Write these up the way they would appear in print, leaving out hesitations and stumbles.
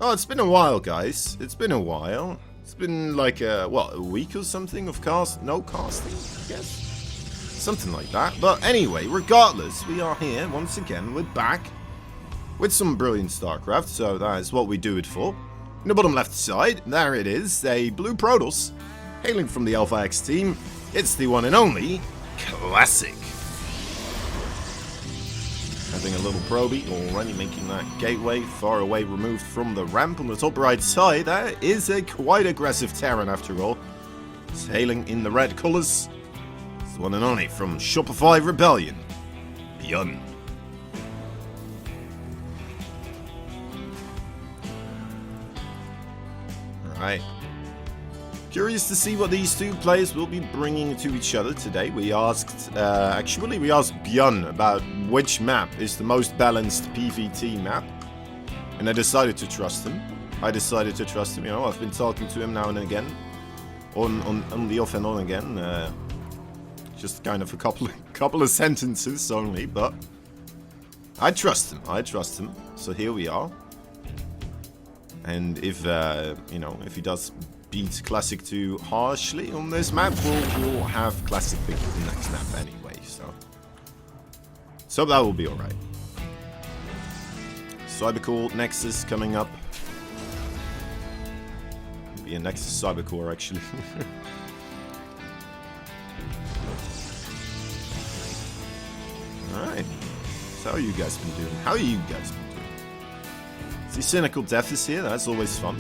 Oh, it's been a while, guys. It's been a while. It's been like a week or something of no casting, I guess. Something like that. But anyway, regardless, we are here once again. We're back with some brilliant StarCraft, so that is what we do it for. In the bottom left side, there it is, a blue Protoss, hailing from the Alpha X team. It's the one and only Classic. Having a little probie already, making that gateway far away, removed from the ramp on the top right side. That is a quite aggressive Terran after all. It's hailing in the red colours. It's the one and only from Shopify Rebellion, Byun. Alright. Curious to see what these two players will be bringing to each other today. We asked, we asked Byun about which map is the most balanced PvT map. And I decided to trust him. You know, I've been talking to him now and again. On the off and on again. Just kind of a couple of sentences only, but I trust him. So here we are. And if, if he does beat Classic too harshly on this map, we'll have Classic pick the next map anyway, so that will be alright. Cybercore Nexus coming up. Be a Nexus Cybercore actually. Alright. So how are you guys been doing? See, Cynical Death is here, that's always fun.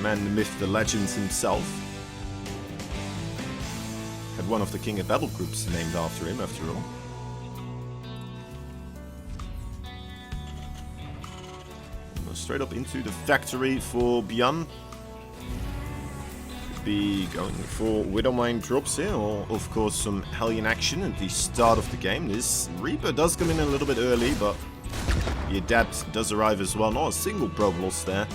Man, the myth, the legend himself. Had one of the King of Battle groups named after him, after all. Go straight up into the factory for Byun. Could be going for Widowmine drops here, or of course some Hellion action at the start of the game. This Reaper does come in a little bit early, but the Adept does arrive as well. Not a single probe loss there.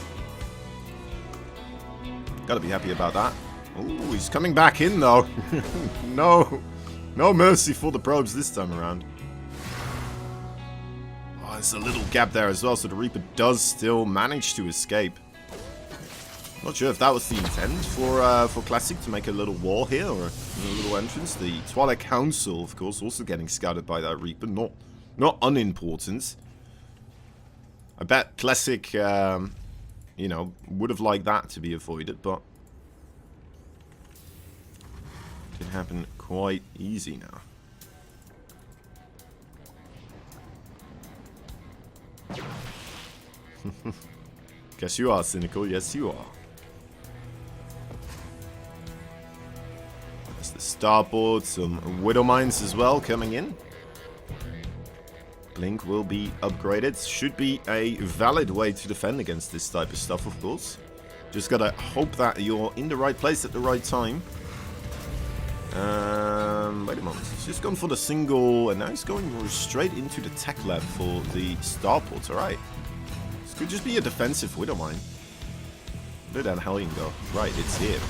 Gotta be happy about that. Ooh, he's coming back in though. No mercy for the probes this time around. Oh, there's a little gap there as well, so the Reaper does still manage to escape. Not sure if that was the intent for Classic, to make a little wall here, or a little entrance. The Twilight Council, of course, also getting scouted by that Reaper. Not unimportant. I bet Classic, would have liked that to be avoided, but it can happen quite easy now. Guess you are, Cynical. Yes, you are. There's the starboard, some Widow Mines as well coming in. Blink will be upgraded. Should be a valid way to defend against this type of stuff, of course. Just gotta hope that you're in the right place at the right time. Wait a moment. He's just gone for the single, and now he's going straight into the tech lab for the starport. Alright. This could just be a defensive Widowmine. Where did that Hellion go? Right, it's here.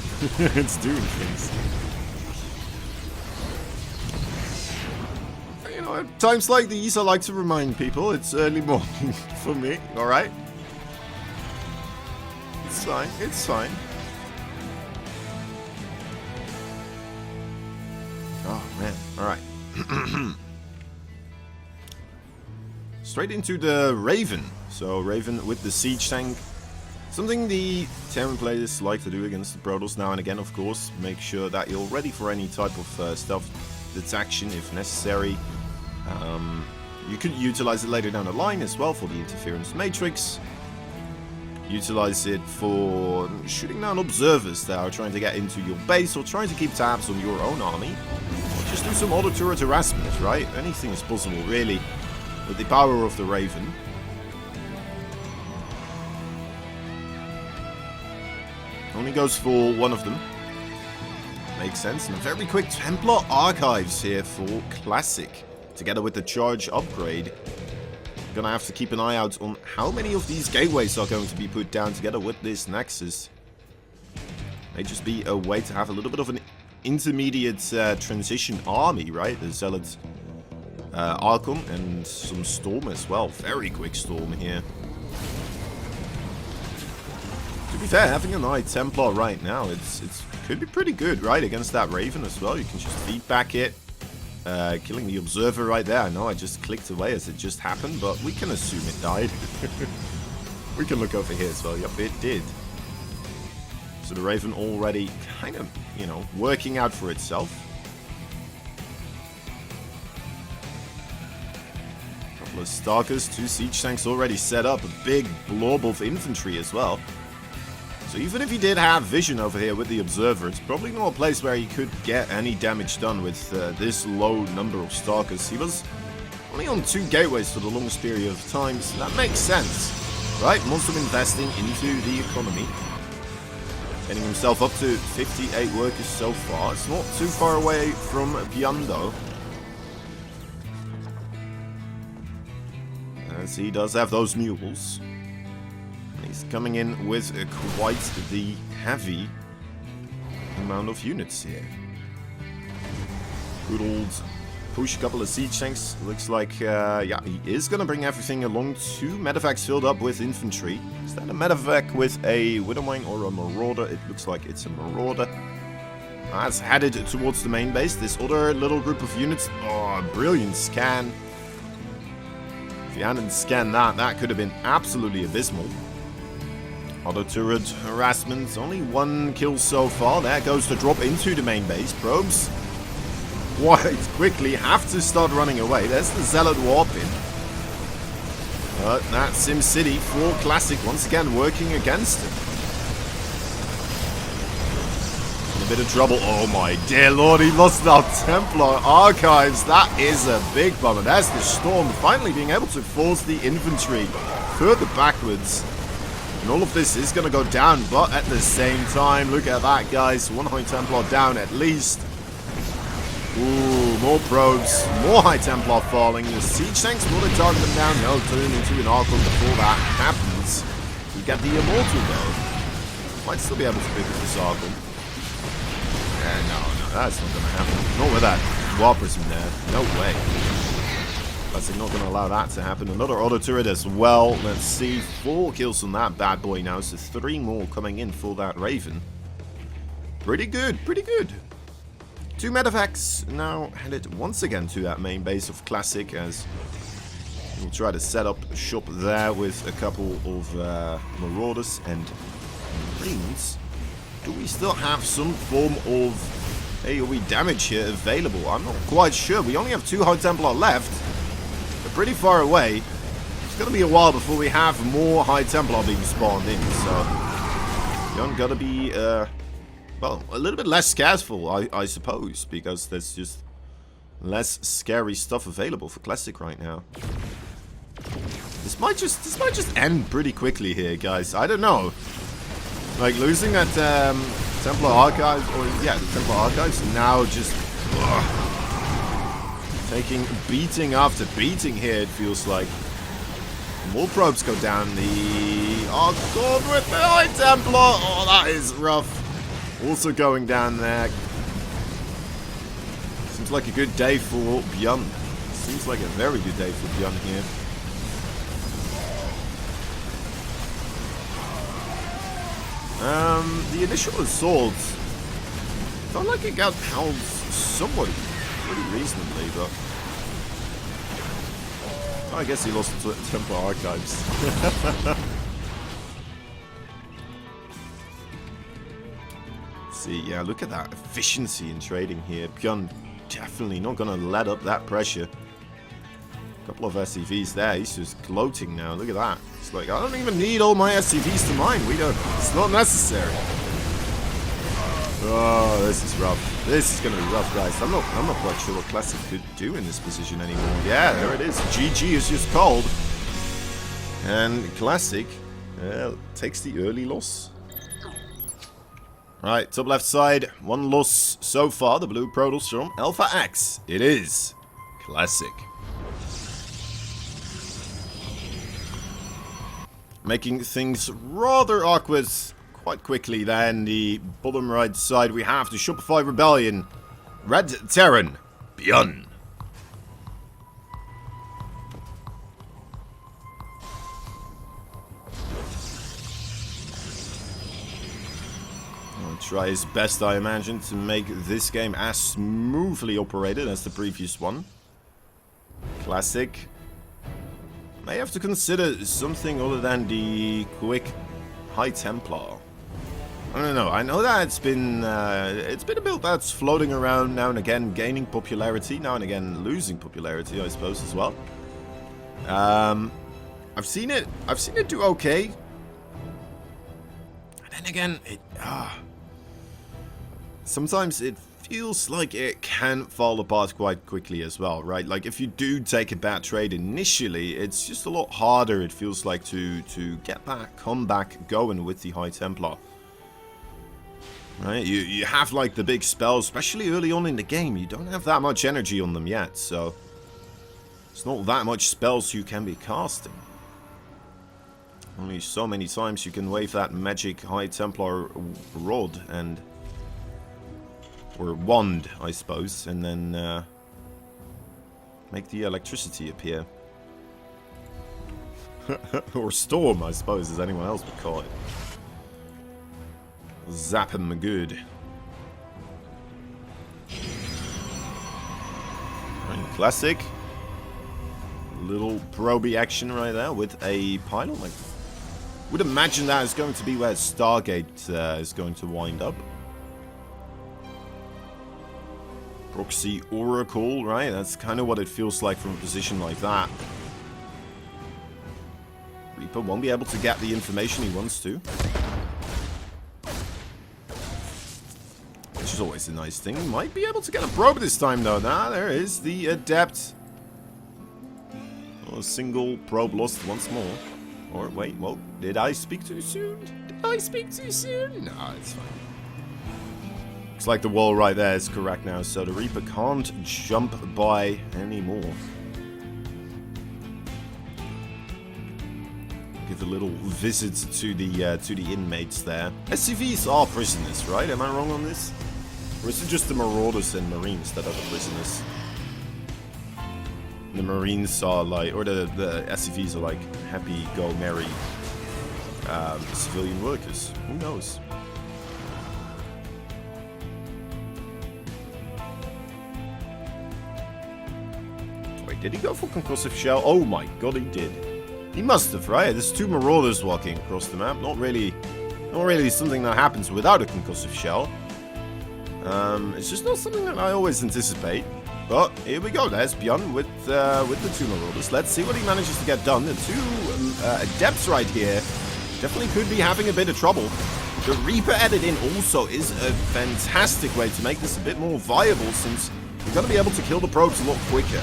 It's doing things. At times like these, I like to remind people it's early morning for me, alright? It's fine. Oh, man, alright. Straight into the Raven. So, Raven with the Siege Tank. Something the Terran players like to do against the Protoss now and again, of course. Make sure that you're ready for any type of stealth detection if necessary. You could utilize it later down the line as well for the interference matrix. Utilize it for shooting down observers that are trying to get into your base or trying to keep tabs on your own army. Or just do some auto turret harassment, right? Anything is possible, really, with the power of the Raven. Only goes for one of them. Makes sense. And a very quick Templar Archives here for Classic. Together with the charge upgrade. Gonna have to keep an eye out on how many of these gateways are going to be put down together with this Nexus. May just be a way to have a little bit of an intermediate transition army, right? The Zealots Archon and some Storm as well. Very quick Storm here. To be fair, having an High Templar right now, it's could be pretty good, right? Against that Raven as well. You can just feedback it. Killing the Observer right there. I know I just clicked away as it just happened, but we can assume it died. We can look over here as well. Yep, it did. So the Raven already kind of, you know, working out for itself. Couple of Stalkers, 2 Siege Tanks already set up. A big blob of infantry as well. So even if he did have vision over here with the Observer, it's probably not a place where he could get any damage done with this low number of Stalkers. He was only on 2 gateways for the longest period of time, so that makes sense, right? Most of investing into the economy. Getting himself up to 58 workers so far. It's not too far away from Byun though. As he does have those mules. He's coming in with quite the heavy amount of units here. Good old push, couple of siege tanks. Looks like, yeah, he is going to bring everything along. 2 medevacs filled up with infantry. Is that a medevac with a Widowmine or a Marauder? It looks like it's a Marauder. That's headed towards the main base. This other little group of units. Oh, brilliant scan. If you hadn't scanned that, that could have been absolutely abysmal. Auto turret harassment, only 1 kill so far. There goes the drop into the main base. Probes quite quickly have to start running away. There's the Zealot warp in. But that's SimCity 4 Classic once again working against him. In a bit of trouble. Oh my dear lord, he lost our Templar Archives. That is a big bummer. There's the Storm finally being able to force the infantry further backwards. And all of this is going to go down, but at the same time, look at that, guys. 1 High Templar down at least. Ooh, more probes, more High Templar falling. The siege tanks, will they target them down? No, turn into an Archon before that happens. We get the Immortal though. Might still be able to pick up this Archon. No, that's not going to happen. Not with that War Prism there. No way. Classic not going to allow that to happen. Another auto turret as well. Let's see. 4 kills on that bad boy now. So 3 more coming in for that Raven. Pretty good. Pretty good. 2 medevacs now headed once again to that main base of Classic as we'll try to set up a shop there with a couple of Marauders and Marines. Do we still have some form of AoE damage here available? I'm not quite sure. We only have 2 High Templar left. They're pretty far away. It's going to be a while before we have more High Templar being spawned in. So, Byun got to be, well, a little bit less careful, I suppose. Because there's just less scary stuff available for Classic right now. This might just end pretty quickly here, guys. I don't know. Like, losing that Templar Archives, or yeah, the Templar Archives, and now just taking beating after beating here, it feels like. More probes go down. The Archon with the High Templar. Oh, that is rough. Also going down there. Seems like a good day for Byun. Seems like a very good day for Byun here. The initial assault felt like it got held somewhat pretty reasonably, but I guess he lost to Templar Archives. See, yeah, look at that efficiency in trading here. Byun definitely not gonna let up that pressure. Couple of SCVs there. He's just gloating now. Look at that. It's like, I don't even need all my SCVs to mine. We don't. It's not necessary. Oh, this is rough. This is gonna be rough, guys. I'm not quite sure what Classic could do in this position anymore. Yeah, there it is. GG is just called, and Classic takes the early loss. Right, top left side, 1 loss so far. The blue Protoss from Alpha X. It is Classic. Making things rather awkward quite quickly then. The bottom right side we have the Shopify Rebellion. Red Terran, Byun. I'll try his best, I imagine, to make this game as smoothly operated as the previous one. Classic. May have to consider something other than the quick High Templar. I don't know. I know that it's been a build that's floating around now and again, gaining popularity, now and again losing popularity, I suppose, as well. I've seen it do okay. And then again, sometimes it feels like it can fall apart quite quickly as well, right? Like if you do take a bad trade initially, it's just a lot harder, it feels like, to come back going with the High Templar. Right? You have like the big spells, especially early on in the game. You don't have that much energy on them yet, so it's not that much spells you can be casting. Only so many times you can wave that magic High Templar rod and... or wand, I suppose, and then make the electricity appear. Or storm, I suppose, as anyone else would call it. Zap him good. Right, classic. Little proby action right there with a pylon. Like, would imagine that is going to be where Stargate is going to wind up. Proxy Oracle, right? That's kind of what it feels like from a position like that. Reaper won't be able to get the information he wants to. Which is always a nice thing. Might be able to get a probe this time, though. Nah, there is the Adept. Oh, a single probe lost once more. Or, wait, whoa. Did I speak too soon? Did I speak too soon? Nah, it's fine. Looks like the wall right there is correct now, so the Reaper can't jump by anymore. Give a little visit to the inmates there. SCVs are prisoners, right? Am I wrong on this? Or is it just the Marauders and Marines that are the prisoners? The Marines are like, or the SCVs are like happy, go merry civilian workers. Who knows? Wait, did he go for concussive shell? Oh my god, he did. He must have, right? There's two Marauders walking across the map. Not really something that happens without a concussive shell. It's just not something that I always anticipate. But here we go. There's Byun with the two Marauders. Let's see what he manages to get done. The two Adepts right here definitely could be having a bit of trouble. The Reaper added in also is a fantastic way to make this a bit more viable, since you're going to be able to kill the probes a lot quicker.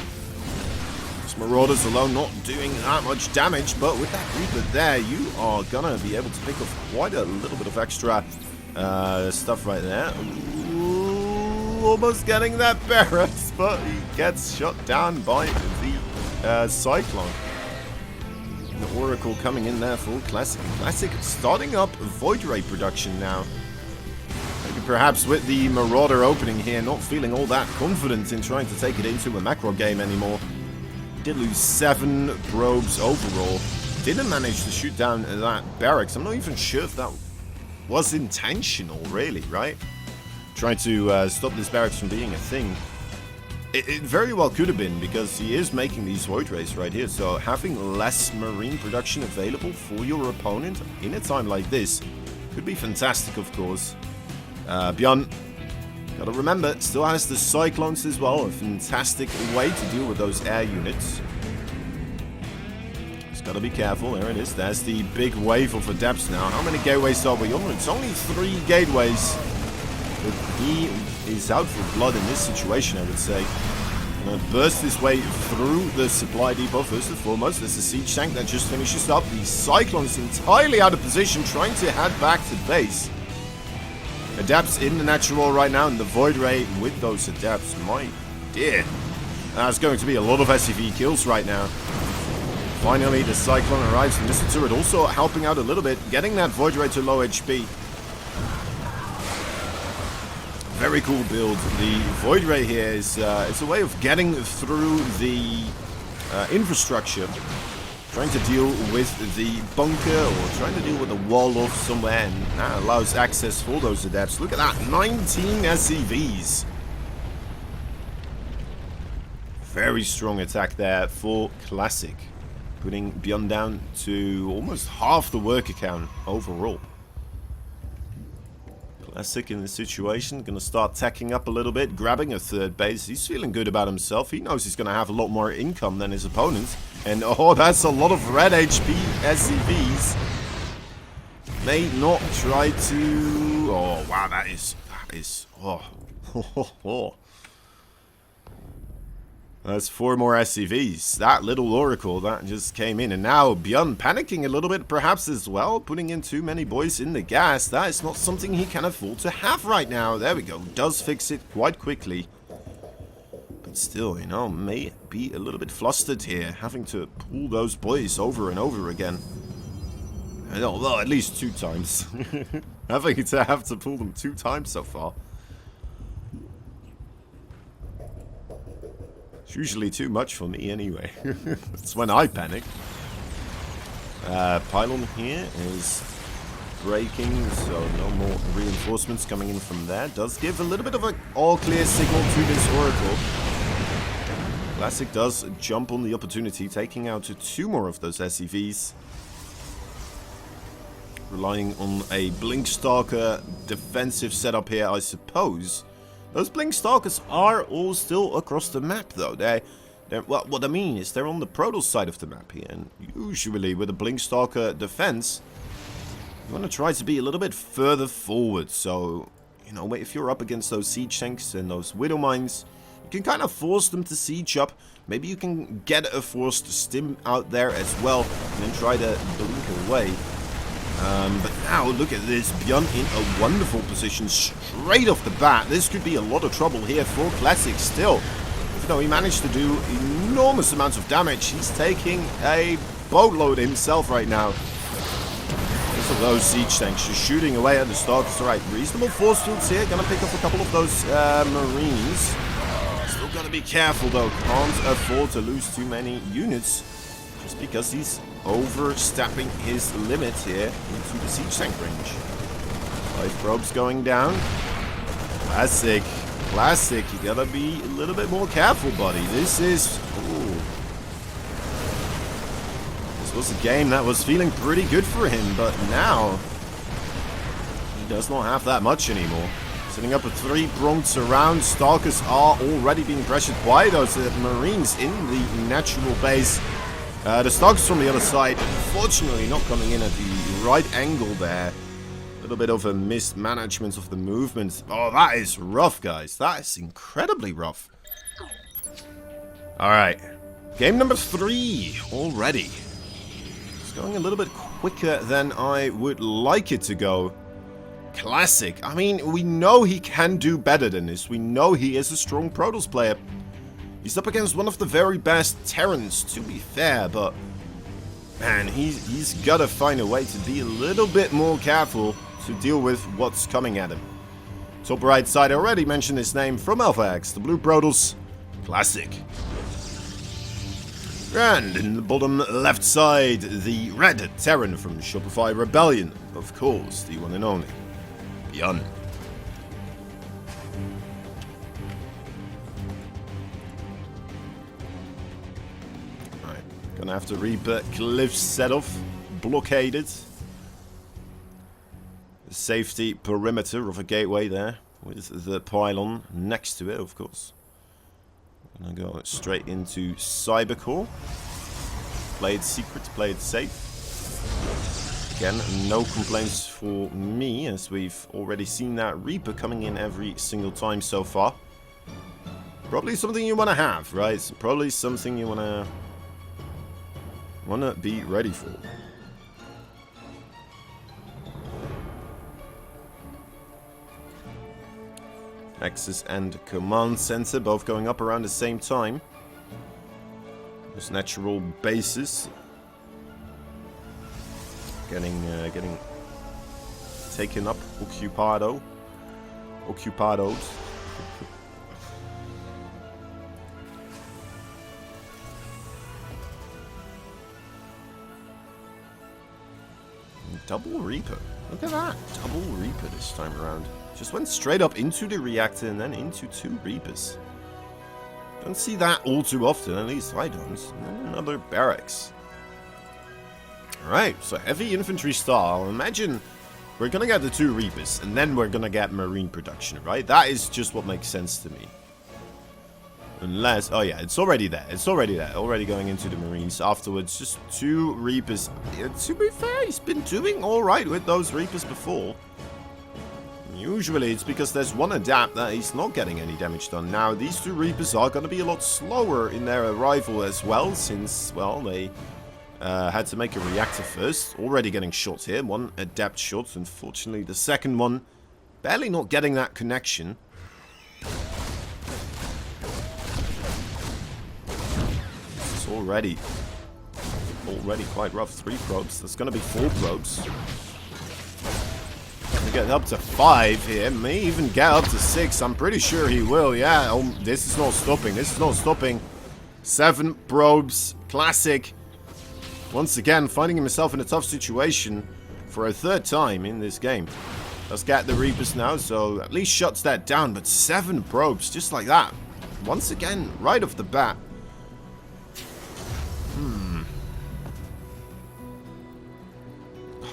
Marauders alone not doing that much damage, but with that Reaper there, you are gonna be able to pick up quite a little bit of extra stuff right there. Ooh, almost getting that barracks, but he gets shot down by the Cyclone. The Oracle coming in there for Classic. Classic starting up Void Ray production now. Maybe perhaps with the Marauder opening here, not feeling all that confident in trying to take it into a macro game anymore. Did lose 7 probes overall. Didn't manage to shoot down that barracks. I'm not even sure if that was intentional, really, right? Trying to stop this barracks from being a thing. It very well could have been, because he is making these Void Rays right here. So having less Marine production available for your opponent in a time like this could be fantastic, of course. Byun, gotta remember, still has the Cyclones as well. A fantastic way to deal with those air units. Just gotta be careful. There it is. There's the big wave of Adepts now. How many gateways are we on? It's only 3 gateways. But he is out for blood in this situation, I would say. Gonna burst his way through the supply depot first and foremost. There's a siege tank that just finishes up. The Cyclone's entirely out of position, trying to head back to base. Adepts in the natural right now, and the Void Ray with those Adepts. My dear. That's going to be a lot of SCV kills right now. Finally, the Cyclone arrives, and this turret also helping out a little bit, getting that Void Ray to low HP. Very cool build. The Void Ray here is a way of getting through the infrastructure trying to deal with the bunker or trying to deal with the wall off somewhere, and that allows access for those adepts. Look at that, 19 SCVs. Very strong attack there for Classic, putting Byun down to almost half the worker count overall. Classic in this situation, going to start tacking up a little bit, grabbing a third base. He's feeling good about himself. He knows he's going to have a lot more income than his opponent. And oh, that's a lot of red HP SCVs. May not try to... Oh, wow, that is... Oh. That's 4 more SCVs. That little oracle that just came in. And now Byun panicking a little bit perhaps as well. Putting in too many boys in the gas. That is not something he can afford to have right now. There we go. Does fix it quite quickly. But still, you know, may be a little bit flustered here. Having to pull those boys over and over again. Well, at least 2 times. Having to have to pull them 2 times so far. It's usually too much for me anyway. That's when I panic. Pylon here is breaking, so no more reinforcements coming in from there. Does give a little bit of an all-clear signal to this oracle. Classic does jump on the opportunity, taking out 2 more of those SCVs. Relying on a Blink Stalker defensive setup here, I suppose. Those Blink Stalkers are all still across the map, though. Well, what I mean is they're on the Protoss side of the map here. And usually with a Blink Stalker defense, you want to try to be a little bit further forward. So, you know, if you're up against those siege tanks and those Widow Mines, you can kind of force them to siege up. Maybe you can get a forced stim out there as well, and then try to blink away. But now, look at this, Byun in a wonderful position straight off the bat. This could be a lot of trouble here for Classic still. Even though he managed to do enormous amounts of damage, he's taking a boatload himself right now. Look at those siege tanks just shooting away at the Stalkers. Alright, reasonable force fields here. Gonna pick up a couple of those Marines. Still gotta be careful though. Can't afford to lose too many units. Just because he's overstepping his limit here into the siege tank range. 5 probes going down. Classic. You gotta be a little bit more careful, buddy. This is... Ooh. This was a game that was feeling pretty good for him, but now he does not have that much anymore. Setting up a 3-pronged surround. Stalkers are already being pressured by those Marines in the natural base. The Stalkers from the other side, unfortunately not coming in at the right angle there. A little bit of a mismanagement of the movement. Oh, that is rough, guys. That is incredibly rough. Alright. Game number 3 already. It's going a little bit quicker than I would like it to go. Classic. I mean, we know he can do better than this. We know he is a strong Protoss player. He's up against one of the very best Terrans, to be fair, but man, he's got to find a way to be a little bit more careful to deal with what's coming at him. Top right side, I already mentioned his name from Alpha X, the Blue Protoss, Classic. And in the bottom left side, the red Terran from Shopify Rebellion, of course, the one and only, Byun. Gonna have to Reaper cliff set off, blockaded. The safety perimeter of a gateway there, with the pylon next to it, of course. Gonna go straight into Cybercore. Play it secret, play it safe. Again, no complaints for me, as we've already seen that Reaper coming in every single time so far. Probably something you want to have, right? It's probably something you want to be ready for. Access and command center both going up around the same time. There's natural bases getting taken up, occupadoed. double Reaper. Look at that. Double Reaper this time around. Just went straight up into the reactor and then into 2 Reapers. Don't see that all too often, at least I don't. And then another barracks. Alright, so heavy infantry style. Imagine we're gonna get the 2 Reapers, and then we're gonna get marine production, right? That is just what makes sense to me. Unless, oh yeah, it's already there. It's already there. Already going into the marines afterwards. Just 2 Reapers. Yeah, to be fair, he's been doing alright with those Reapers before. Usually it's because there's one adapt that he's not getting any damage done. Now, these 2 Reapers are going to be a lot slower in their arrival as well, since, well, they had to make a reactor first. Already getting shot here. 1 adapt shot. Unfortunately, the second one barely not getting that connection. It's already quite rough. 3 probes. That's going to be 4 probes. Get up to 5 here, may even get up to 6. I'm pretty sure he will. Yeah, oh, this is not stopping. This is not stopping. 7 probes, classic. Once again, finding himself in a tough situation for a 3rd time in this game. Does get the Reapers now, so at least shuts that down. But 7 probes, just like that. Once again, right off the bat.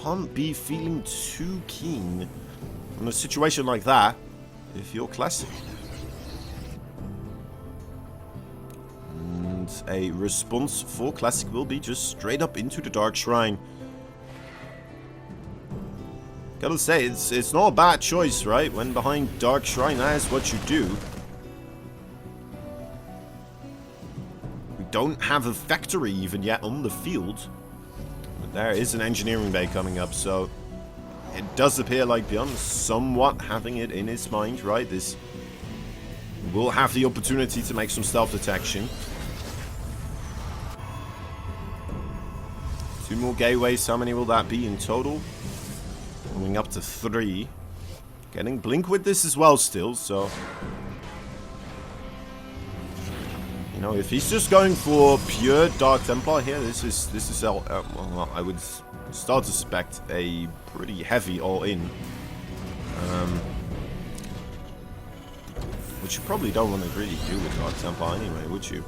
Can't be feeling too keen on a situation like that if you're classic. And a response for classic will be just straight up into the Dark Shrine. Gotta say, it's not a bad choice, right? When behind Dark Shrine, that is what you do. We don't have a factory even yet on the field. There is an engineering bay coming up, so it does appear like Byun somewhat having it in his mind, right? This will have the opportunity to make some stealth detection. 2 more gateways, how many will that be in total? Coming up to 3. Getting Blink with this as well still, so... You know, if he's just going for pure Dark Templar here, this is well, I would start to suspect a pretty heavy all-in. Which you probably don't want to really do with Dark Templar anyway, would you?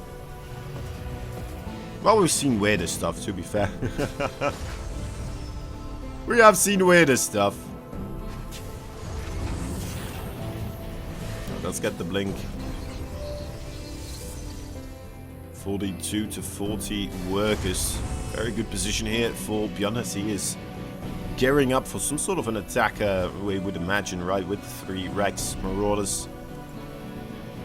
Well, we've seen weirder stuff, to be fair. We have seen weirder stuff. Let's get the Blink. 42 to 40 workers. Very good position here for Byun as he is gearing up for some sort of an attack, we would imagine, right, with 3 Rex Marauders.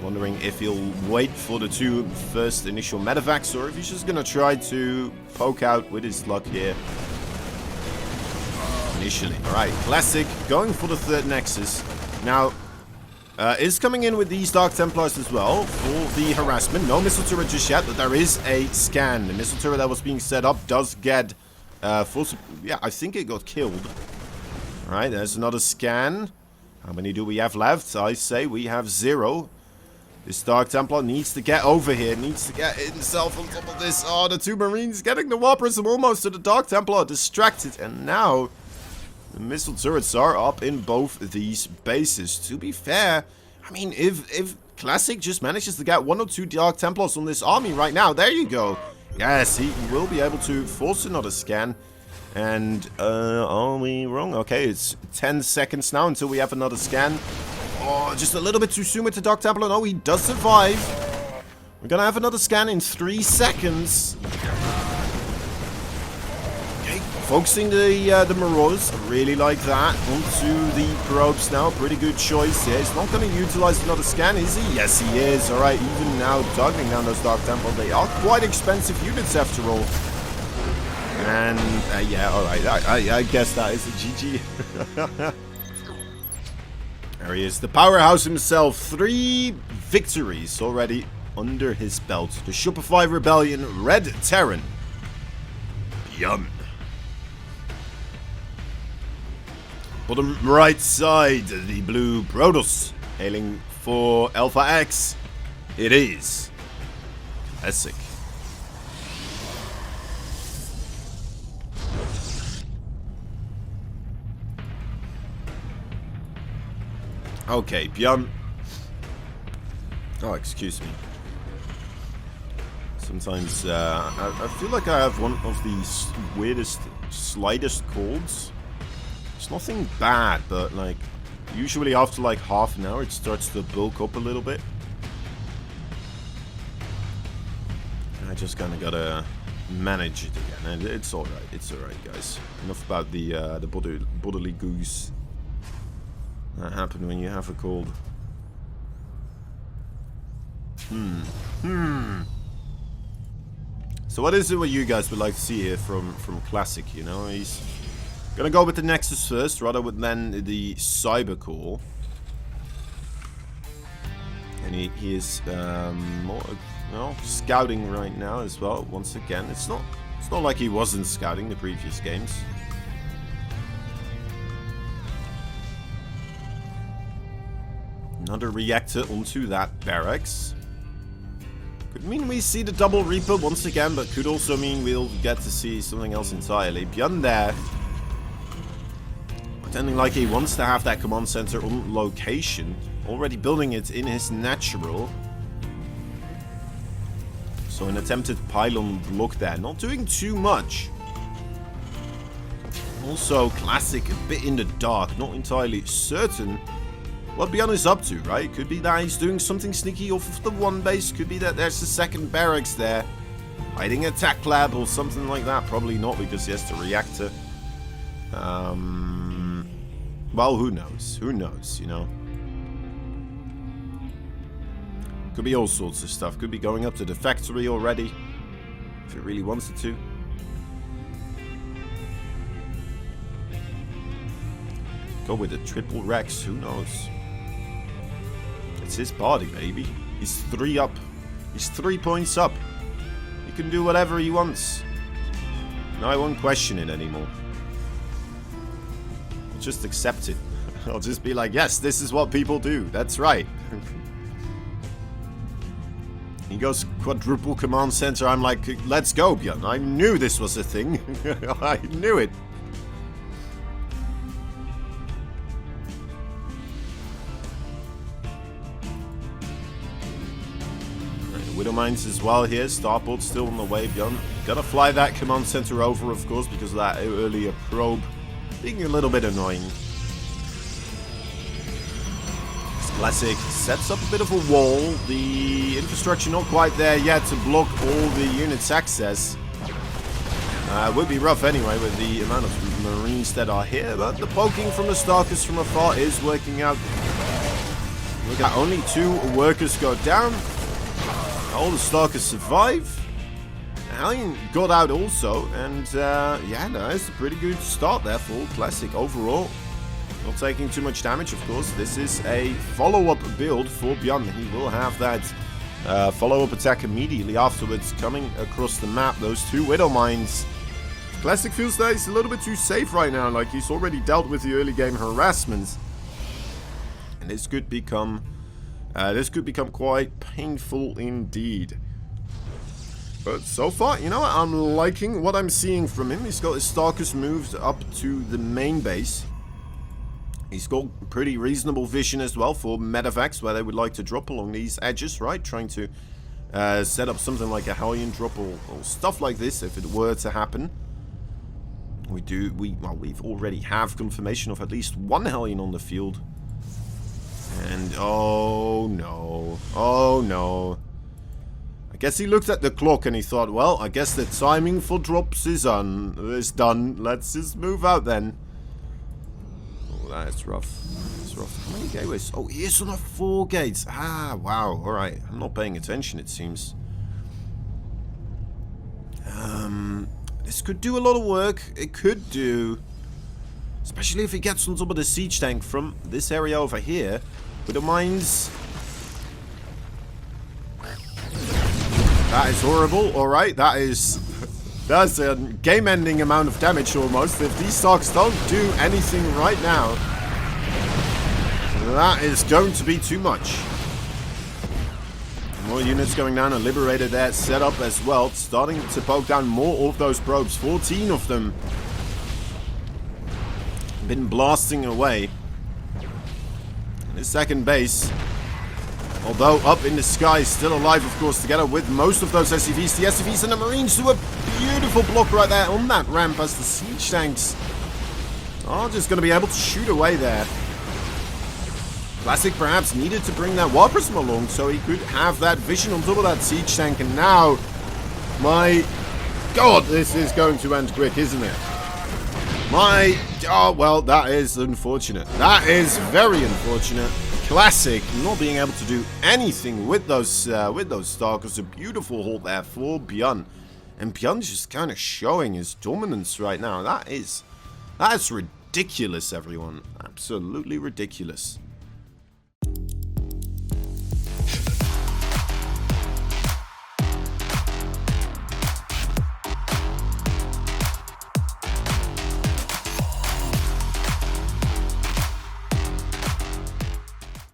Wondering if he'll wait for the 2 first initial medevacs or if he's just going to try to poke out with his luck here. Initially. Alright, classic. Going for the 3rd Nexus. Now... is coming in with these Dark Templars as well for the harassment. No missile turret just yet, but there is a scan. The missile turret that was being set up does get full... Yeah, I think it got killed. Alright, there's another scan. How many do we have left? I say we have 0. This Dark Templar needs to get over here. Needs to get himself on top of this. Oh, the 2 Marines getting the Warprism almost to the Dark Templar. Distracted. And now... the missile turrets are up in both these bases. To be fair, I mean, if Classic just manages to get 1 or 2 Dark Templars on this army right now, there you go. Yes, he will be able to force another scan. And, are we wrong? Okay, it's 10 seconds now until we have another scan. Oh, just a little bit too soon with the Dark Templar. No, he does survive. We're gonna have another scan in 3 seconds. Focusing the Marauders, I really like that. Onto the probes now, pretty good choice here. He's not going to utilize another scan, is he? Yes, he is. Alright, even now, targeting down those Dark Temple. They are quite expensive units after all. And, yeah, alright, I guess that is a GG. There he is, the powerhouse himself. 3 victories already under his belt. The Shopify Rebellion, Red Terran. Byun. Bottom right side, the blue Protoss, hailing for Alpha X. It is classic. Okay, Byun. Oh, excuse me. Sometimes I feel like I have one of the weirdest, slightest colds. It's nothing bad, but like usually after like half an hour it starts to bulk up a little bit. I just kind of gotta manage it again, and it's all right. It's all right, guys. Enough about the bodily goose that happen when you have a cold. So what is it what you guys would like to see here from Classic? You know, he's gonna go with the Nexus first, rather than the Cyber Core, and he is more, scouting right now as well. Once again, it's not like he wasn't scouting the previous games. Another reactor onto that barracks. Could mean we see the double Reaper once again, but could also mean we'll get to see something else entirely. Byun there, pretending like he wants to have that command center on location, already building it in his natural. So an attempted pylon block there, not doing too much. Also, Classic a bit in the dark, not entirely certain what Byun is up to, right? Could be that he's doing something sneaky off of the one base. Could be that there's a second barracks there, hiding a tech lab or something like that. Probably not, because he has the reactor. Well, who knows? Who knows, you know? Could be all sorts of stuff. Could be going up to the factory already, if it really wants it to. Go with the triple Rex, who knows? It's his party, baby. He's 3 up. He's 3 points up. He can do whatever he wants. No, I won't question it anymore. I'll just accept it. I'll just be like, yes, this is what people do. That's right. He goes quadruple command center. I'm like, let's go, Byun. I knew this was a thing. I knew it. Widow Mines as well here. Starport still on the way. Byun gonna fly that command center over, of course, because of that earlier probe being a little bit annoying. Classic sets up a bit of a wall. The infrastructure not quite there yet to block all the units' access. Would be rough anyway with the amount of Marines that are here, but the poking from the Stalkers from afar is working out. Look at only 2 workers go down. All the Stalkers survive. Hellion got out also, and yeah, that's a pretty good start there for Classic overall. Not taking too much damage, of course. This is a follow-up build for Byun. He will have that follow-up attack immediately afterwards coming across the map. Those 2 Widow Mines. Classic feels that he's a little bit too safe right now, like he's already dealt with the early game harassment. And this could become quite painful indeed. But so far, you know what? I'm liking what I'm seeing from him. He's got his Stalkers moved up to the main base. He's got pretty reasonable vision as well for medevacs where they would like to drop along these edges, right? Trying to set up something like a Hellion drop or stuff like this if it were to happen. We've already have confirmation of at least 1 Hellion on the field. And oh no. I guess he looked at the clock and he thought, well, I guess the timing for drops is done. Let's just move out then. Oh, that's rough. That's rough. How many gateways? Oh, he is on a 4 gates. Ah, wow. Alright. I'm not paying attention, it seems. This could do a lot of work. It could do. Especially if he gets on top of the siege tank from this area over here. With the mines. That is horrible. Alright, that's a game-ending amount of damage almost. If these stocks don't do anything right now, that is going to be too much. More units going down and liberated there set up as well. Starting to poke down more of those probes. 14 of them. Been blasting away. his second base. Although up in the sky, still alive, of course, together with most of those SCVs. The SCVs and the Marines do a beautiful block right there on that ramp as the siege tanks are just going to be able to shoot away there. Classic perhaps needed to bring that War Prism along so he could have that vision on top of that siege tank. And now, my God, this is going to end quick, isn't it? Oh, well, that is unfortunate. That is very unfortunate. Classic not being able to do anything with those Stalkers. A beautiful hold there for Byun. And Byun's just kind of showing his dominance right now. That is ridiculous, everyone. Absolutely ridiculous.